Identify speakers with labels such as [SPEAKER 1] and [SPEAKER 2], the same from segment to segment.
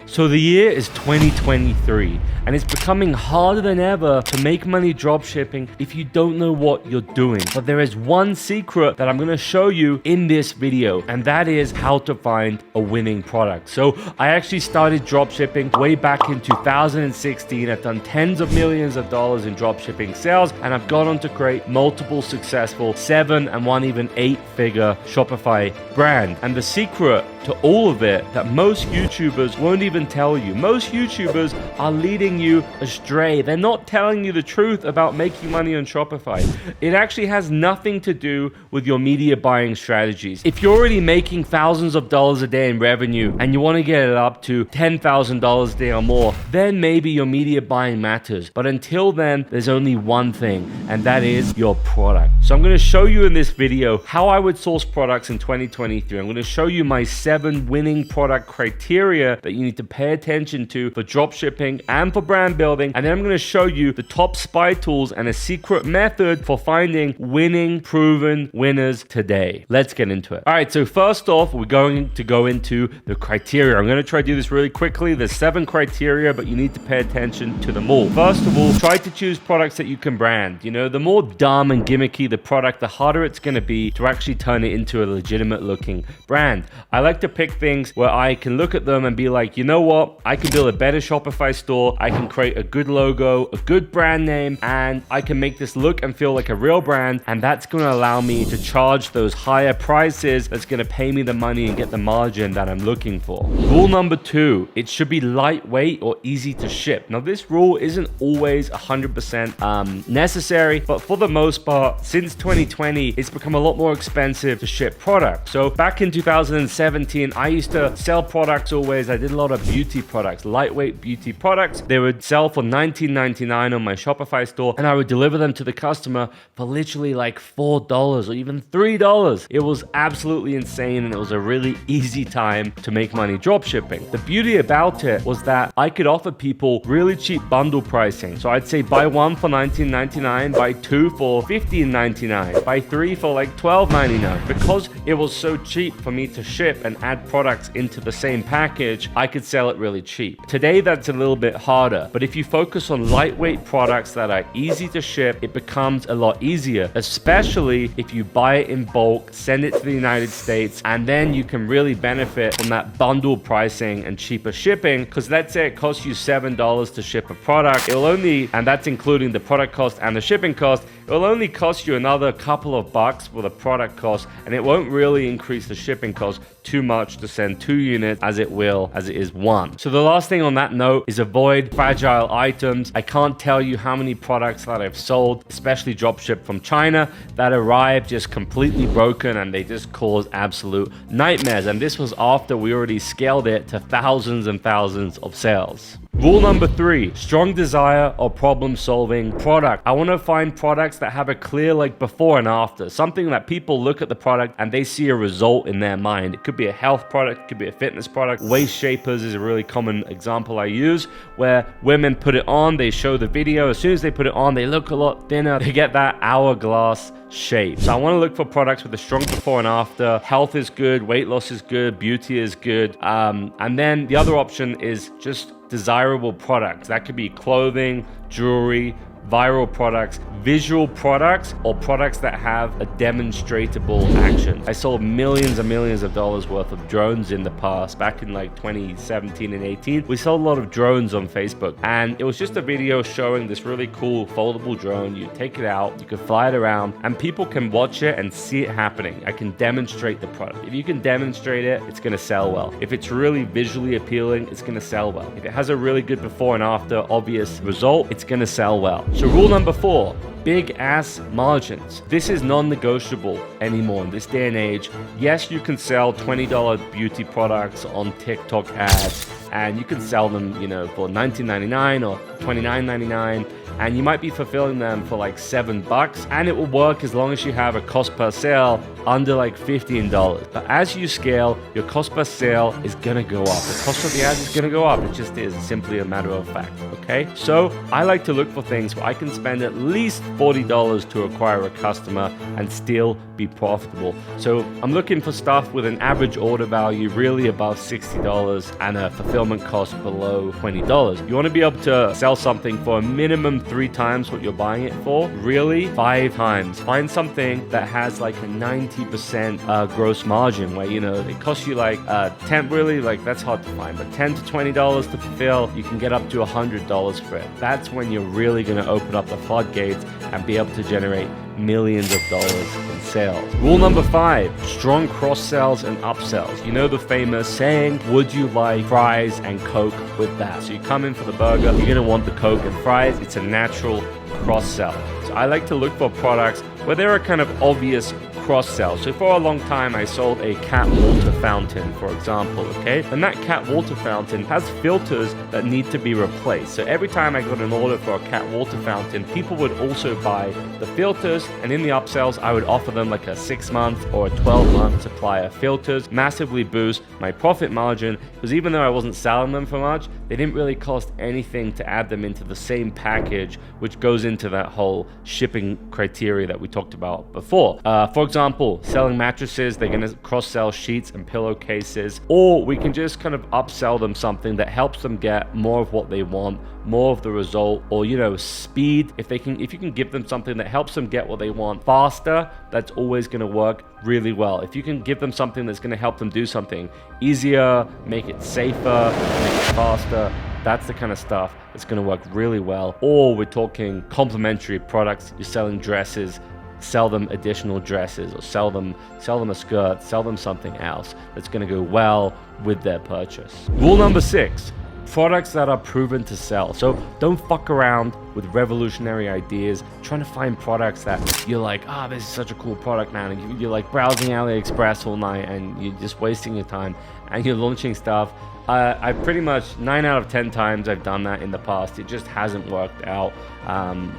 [SPEAKER 1] So the year is 2023, and it's becoming harder than ever to make money dropshipping if you don't know what you're doing. But there is one secret that I'm going to show you in this video, and that is how to find a winning product. So I actually started dropshipping way back in 2016. I've done tens of millions of dollars in dropshipping sales, and I've gone on to create multiple successful 7 and one even 8-figure Shopify brand. And the secret to all of it that most YouTubers won't even tell you. Most YouTubers are leading you astray. They're not telling you the truth about making money on Shopify. It actually has nothing to do with your media buying strategies. If you're already making thousands of dollars a day in revenue and you want to get it up to $10,000 a day or more, then maybe your media buying matters. But until then, there's only one thing, and that is your product. So I'm going to show you in this video how I would source products in 2023. I'm going to show you my 7 winning product criteria that you need to pay attention to for dropshipping and for brand building. And then I'm going to show you the top spy tools and a secret method for finding winning, proven winners today. Let's get into it. All right, so first off, we're going to go into the criteria. I'm going to try to do this really quickly. There's 7 criteria, but you need to pay attention to them all. First of all, try to choose products that you can brand. You know, the more dumb and gimmicky the product, the harder it's going to be to actually turn it into a legitimate looking brand. I like to pick things where I can look at them and be like, you know what? I can build a better Shopify store. I can create a good logo, a good brand name, and I can make this look and feel like a real brand. And that's going to allow me to charge those higher prices. That's going to pay me the money and get the margin that I'm looking for. Rule number 2, it should be lightweight or easy to ship. Now, this rule isn't always 100% necessary, but for the most part, since 2020, it's become a lot more expensive to ship products. So back in 2017, I used to sell products always. I did a lot of beauty products, lightweight beauty products. They would sell for $19.99 on my Shopify store, and I would deliver them to the customer for literally like $4 or even $3. It was absolutely insane, and it was a really easy time to make money dropshipping. The beauty about it was that I could offer people really cheap bundle pricing. So I'd say buy 1 for $19.99, buy 2 for $15.99, buy 3 for like $12.99. Because it was so cheap for me to ship and add products into the same package, I could sell it really cheap. Today, that's a little bit harder, but if you focus on lightweight products that are easy to ship, it becomes a lot easier, especially if you buy it in bulk, send it to the United States, and then you can really benefit from that bundle pricing and cheaper shipping. Because let's say it costs you $7 to ship a product, it'll only, and that's including the product cost and the shipping cost, it'll only cost you another couple of bucks for the product cost, and it won't really increase the shipping cost too much to send 2 units as it is 1. So the last thing on that note is avoid fragile items. I can't tell you how many products that I've sold, especially dropship from China, that arrived just completely broken and they just caused absolute nightmares. And this was after we already scaled it to thousands and thousands of sales. Rule number 3, strong desire or problem-solving product. I want to find products that have a clear like before and after, something that people look at the product and they see a result in their mind. It could be a health product, it could be a fitness product. Waist shapers is a really common example I use, where women put it on, they show the video. As soon as they put it on, they look a lot thinner. They get that hourglass shape. So I want to look for products with a strong before and after. Health is good, weight loss is good, beauty is good. And then the other option is just desirable products. That could be clothing, jewelry, viral products, visual products, or products that have a demonstratable action. I sold millions and millions of dollars worth of drones in the past. Back in like 2017 and 18, we sold a lot of drones on Facebook, and it was just a video showing this really cool foldable drone. You take it out, you can fly it around, and people can watch it and see it happening. I can demonstrate the product. If you can demonstrate it, it's gonna sell well. If it's really visually appealing, it's gonna sell well. If it has a really good before and after obvious result, it's gonna sell well. So rule number 4, big ass margins. This is non-negotiable anymore in this day and age. Yes, you can sell $20 beauty products on TikTok ads, and you can sell them, you know, for $19.99 or $29.99, and you might be fulfilling them for like $7, and it will work as long as you have a cost per sale under like $15. But as you scale, your cost per sale is gonna go up. The cost of the ad is gonna go up. It just is simply a matter of fact, okay? So I like to look for things where I can spend at least $40 to acquire a customer and still be profitable. So I'm looking for stuff with an average order value really above $60 and a fulfillment fulfillment cost below $20. You want to be able to sell something for a minimum 3 times what you're buying it for. Really? 5 times. Find something that has like a 90% gross margin where, you know, it costs you like 10, really, like that's hard to find, but $10 to $20 to fulfill, you can get up to $100 for it. That's when you're really going to open up the floodgates and be able to generate millions of dollars in sales. Rule number 5, strong cross sells and upsells. You know the famous saying, would you like fries and Coke with that? So you come in for the burger, you're going to want the Coke and fries. It's a natural cross sell. So I like to look for products where there are kind of obvious cross sell. So for a long time I sold a cat water fountain, for example, okay? And that cat water fountain has filters that need to be replaced. So every time I got an order for a cat water fountain, people would also buy the filters, and in the upsells I would offer them like a 6-month or a 12-month supply of filters, massively boost my profit margin, because even though I wasn't selling them for much, they didn't really cost anything to add them into the same package, which goes into that whole shipping criteria that we talked about before. For example, selling mattresses, they're going to cross-sell sheets and pillowcases, or we can just kind of upsell them something that helps them get more of what they want, more of the result, or, you know, speed. If you can give them something that helps them get what they want faster, that's always going to work really well. If you can give them something that's going to help them do something easier, make it safer, make it faster, that's the kind of stuff that's going to work really well. Or we're talking complementary products. You're selling dresses, sell them additional dresses, or sell them a skirt, sell them something else that's going to go well with their purchase. Rule number 6, products that are proven to sell. So don't fuck around with revolutionary ideas, trying to find products that you're like, this is such a cool product, man, and you're like browsing AliExpress all night and you're just wasting your time and you're launching stuff. I pretty much 9 out of 10 times I've done that in the past. It just hasn't worked out.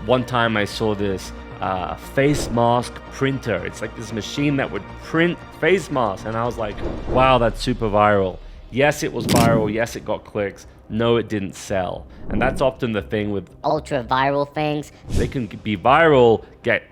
[SPEAKER 1] One time I saw this face mask printer. It's like this machine that would print face masks, and I was like, wow, that's super viral. Yes, it was viral. Yes, it got clicks. No, it didn't sell. And that's often the thing with
[SPEAKER 2] ultra viral things.
[SPEAKER 1] They can be viral,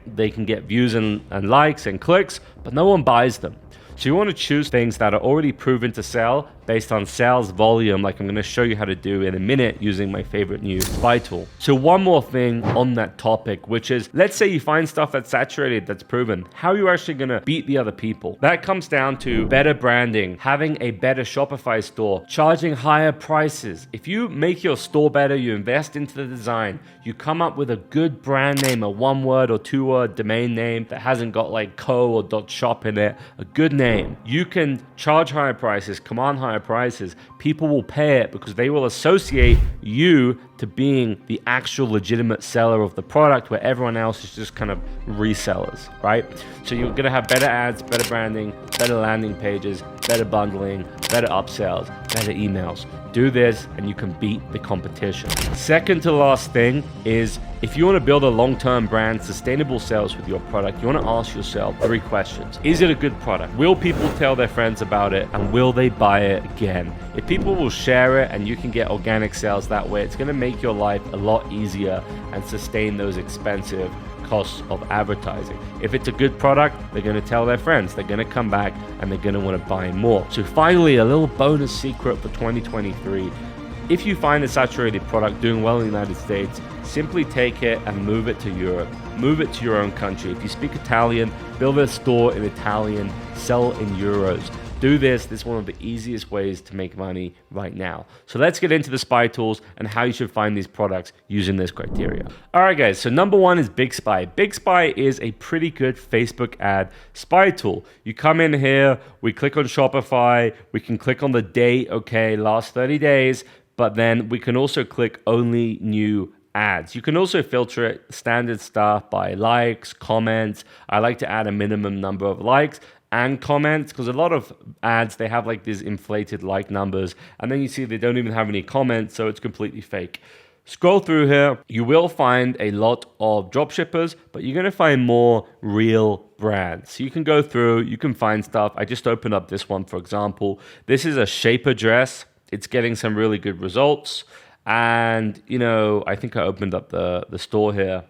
[SPEAKER 1] they can get views and likes and clicks, but no one buys them. So you want to choose things that are already proven to sell based on sales volume, like I'm going to show you how to do in a minute using my favorite new spy tool. So one more thing on that topic, which is, let's say you find stuff that's saturated, that's proven. How are you actually going to beat the other people? That comes down to better branding, having a better Shopify store, charging higher prices. If you make your store better, you invest into the design, you come up with a good brand name, a 1-word or 2-word domain name that hasn't got like .co or .shop in it, a good name. You can charge higher prices, command higher prices. People will pay it because they will associate you to being the actual legitimate seller of the product, where everyone else is just kind of resellers, right? So you're going to have better ads, better branding, better landing pages, better bundling, better upsells, better emails. Do this and you can beat the competition. Second to last thing is, if you want to build a long-term brand, sustainable sales with your product, you want to ask yourself 3 questions. Is it a good product? Will people tell their friends about it, and will they buy it again? If people will share it and you can get organic sales that way, it's going to make your life a lot easier and sustain those expensive costs of advertising. If it's a good product, they're going to tell their friends, they're going to come back and they're going to want to buy more. So finally, a little bonus secret for 2023. If you find a saturated product doing well in the United States, simply take it and move it to Europe. Move it to your own country. If you speak Italian, build a store in Italian, sell in euros. Do this. This is one of the easiest ways to make money right now. So let's get into the spy tools and how you should find these products using this criteria. All right, guys. So number 1 is Big Spy. Big Spy is a pretty good Facebook ad spy tool. You come in here, we click on Shopify, we can click on the date, okay, last 30 days, but then we can also click only new ads. You can also filter it standard stuff by likes, comments. I like to add a minimum number of likes and comments, because a lot of ads, they have like these inflated like numbers, and then you see they don't even have any comments, so it's completely fake. Scroll through here, you will find a lot of dropshippers, but you're going to find more real brands. So you can go through, you can find stuff. I just opened up this one, for example. This is a shaper dress. It's getting some really good results. And, you know, I think I opened up the store here.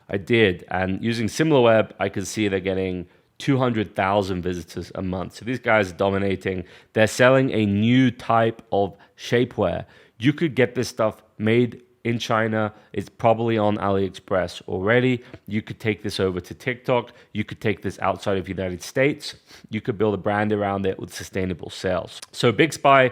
[SPEAKER 1] I did. And using SimilarWeb, I could see they're getting 200,000 visitors a month. So these guys are dominating. They're selling a new type of shapewear. You could get this stuff made in China. It's probably on AliExpress already. You could take this over to TikTok. You could take this outside of the United States. You could build a brand around it with sustainable sales. So Big Spy,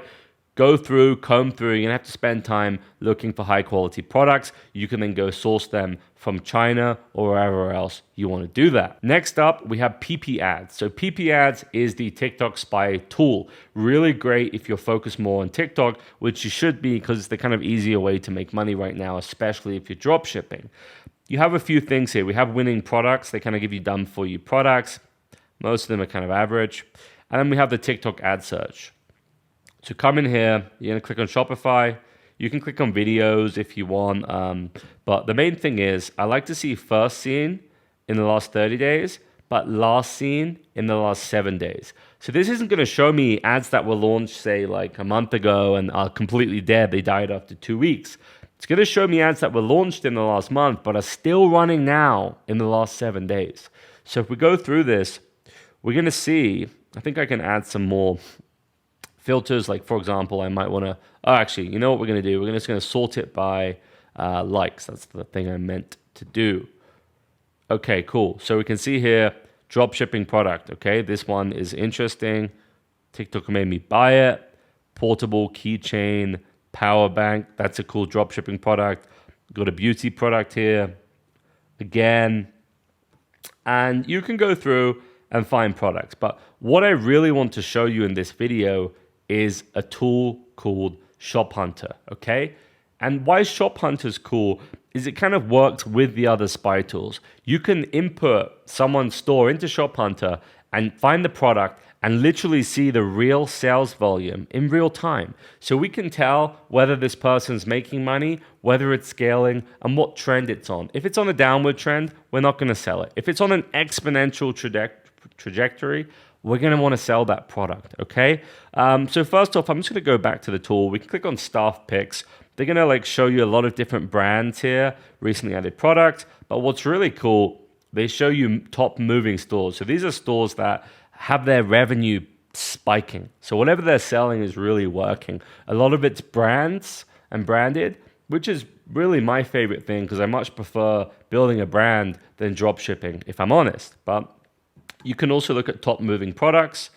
[SPEAKER 1] go through, comb through. You're gonna have to spend time looking for high quality products. You can then go source them from China or wherever else you want to do that. Next up, we have PP ads. So PP ads is the TikTok spy tool. Really great if you're focused more on TikTok, which you should be because it's the kind of easier way to make money right now, especially if you're drop shipping. You have a few things here. We have winning products. They kind of give you done for you products. Most of them are kind of average. And then we have the TikTok ad search. So come in here, you're gonna click on Shopify. You can click on videos if you want, but the main thing is I like to see first seen in the last 30 days, but last seen in the last 7 days. So this isn't gonna show me ads that were launched, say like a month ago and are completely dead. They died after 2 weeks. It's gonna show me ads that were launched in the last month, but are still running now in the last 7 days. So if we go through this, we're gonna see, I think I can add some more filters. Like for example, I might want to, actually, you know what we're going to do? We're just going to sort it by likes. That's the thing I meant to do. Okay, cool. So we can see here, drop shipping product. Okay, this one is interesting. TikTok made me buy it. Portable keychain, power bank. That's a cool drop shipping product. Got a beauty product here. Again, and you can go through and find products. But what I really want to show you in this video is a tool called Shop Hunter, okay? And why Shop Hunter's cool is it kind of works with the other spy tools. You can input someone's store into Shop Hunter and find the product and literally see the real sales volume in real time. So we can tell whether this person's making money, whether it's scaling, and what trend it's on. If it's on a downward trend, we're not gonna sell it. If it's on an exponential trajectory, we're going to want to sell that product, okay? So first off, I'm just going to go back to the tool. We can click on staff picks. They're going to like show you a lot of different brands here, recently added product. But what's really cool, they show you top moving stores. So these are stores that have their revenue spiking. So whatever they're selling is really working. A lot of it's brands and branded, which is really my favorite thing because I much prefer building a brand than drop shipping, if I'm honest. But you can also look at top moving products,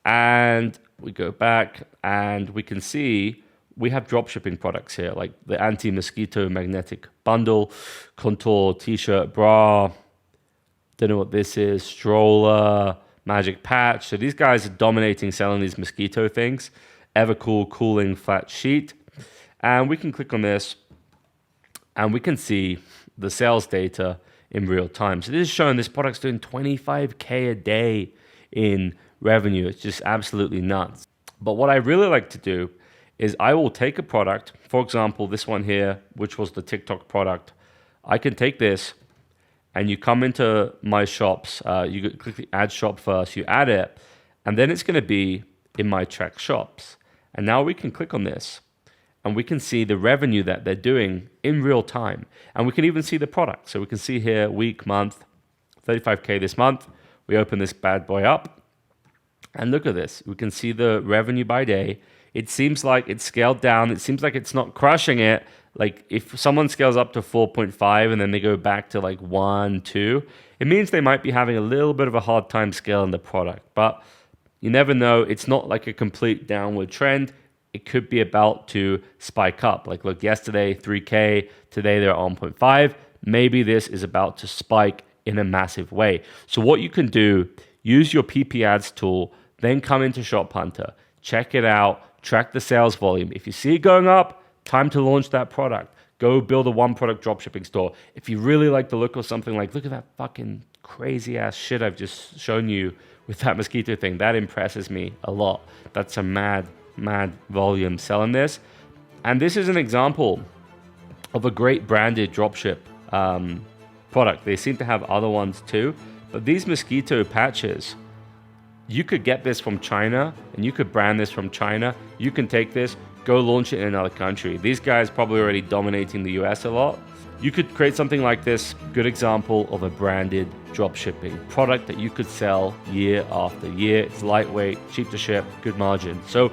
[SPEAKER 1] and we go back and we can see we have drop shipping products here, like the anti-mosquito magnetic bundle, contour t-shirt, bra, don't know what this is, stroller, magic patch. So these guys are dominating selling these mosquito things. Evercool cooling flat sheet. And we can click on this and we can see the sales data in real time. So this is showing this product's doing 25K a day in revenue. It's just absolutely nuts. But what I really like to do is I will take a product, for example, this one here, which was the TikTok product. I can take this and you come into my shops, you click the add shop first, you add it, and then it's gonna be in my track shops. And now we can click on this and we can see the revenue that they're doing in real time. And we can even see the product. So we can see here, week, month, 35K this month. We open this bad boy up and look at this. We can see the revenue by day. It seems like it's scaled down. It seems like it's not crushing it. Like if someone scales up to 4.5 and then they go back to like 1, 2, it means they might be having a little bit of a hard time scaling the product. But you never know. It's not like a complete downward trend. It could be about to spike up. Like look, yesterday 3K, today they're at 1.5. Maybe this is about to spike in a massive way. So what you can do, use your PP ads tool, then come into Shop Hunter, check it out, track the sales volume. If you see it going up, time to launch that product. Go build a one product dropshipping store. If you really like the look of something, like look at that fucking crazy ass shit I've just shown you with that mosquito thing. That impresses me a lot. That's a mad volume selling this. And this is an example of a great branded dropship product. They seem to have other ones too, but these mosquito patches, you could get this from China and you could brand this from China. You can take this, go launch it in another country. These guys probably already dominating the US a lot. You could create something like this. Good example of a branded dropshipping product that you could sell year after year. It's lightweight, cheap to ship, good margin. So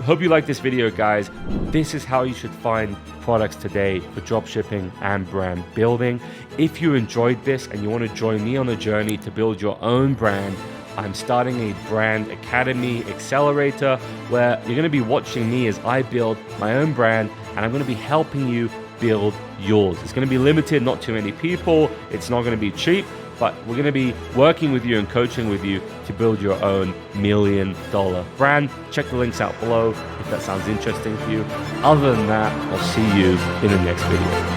[SPEAKER 1] hope you like this video, guys. This is how you should find products today for dropshipping and brand building. If you enjoyed this and you want to join me on a journey to build your own brand, I'm starting a brand academy accelerator where you're going to be watching me as I build my own brand, and I'm going to be helping you build yours. It's going to be limited, not too many people. It's not going to be cheap, but we're going to be working with you and coaching with you to build your own $1 million brand. Check the links out below if that sounds interesting to you. Other than that, I'll see you in the next video.